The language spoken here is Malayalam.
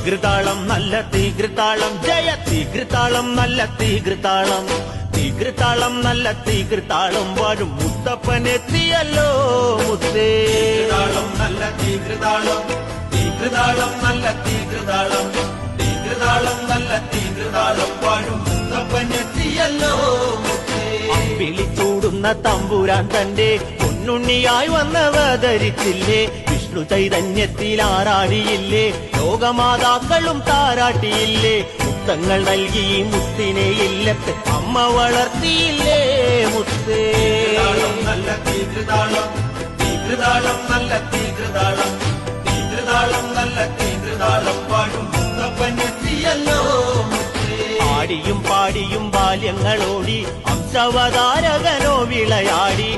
തീകൃതാളം നല്ല തീകൃതാളം ജയ തീകൃതാളം നല്ല തീകൃതാളം തീകൃതാളം നല്ല തീകൃതാളം വാഴും മുത്തപ്പനെത്തിയല്ലോ മുത്തേ തീകൃതാളം നല്ല തീകൃതാളം തീകൃതാളം നല്ല തീകൃതാളം തീകൃതാളം നല്ല തീകൃതാളം വാഴും മുത്തപ്പനെത്തിയല്ലോ വിളിച്ചൂടുന്ന തമ്പുരാൻ തന്റെ പൊന്നുണ്ണിയായി വന്നവതരിച്ചില്ലേ വിഷ്ണു ചൈതന്യത്തിൽ ആറാടിയില്ലേ ലോകമാതാക്കളും താരാട്ടിയില്ലേ മുത്തങ്ങൾ നൽകി മുത്തിനെ ഇല്ലത്ത് അമ്മ വളർത്തിയില്ലേ മുത്തേ നല്ല തീകൃതാളം തീകൃതാളം നല്ല തീകൃതാളം തീകൃതാളം നല്ല തീകൃതാളം വാഴും മുത്തപ്പനെത്തിയല്ലോ ആടിയും പാടിയും ബാല്യങ്ങളോടി അംശവതാരകനോ വിളയാടി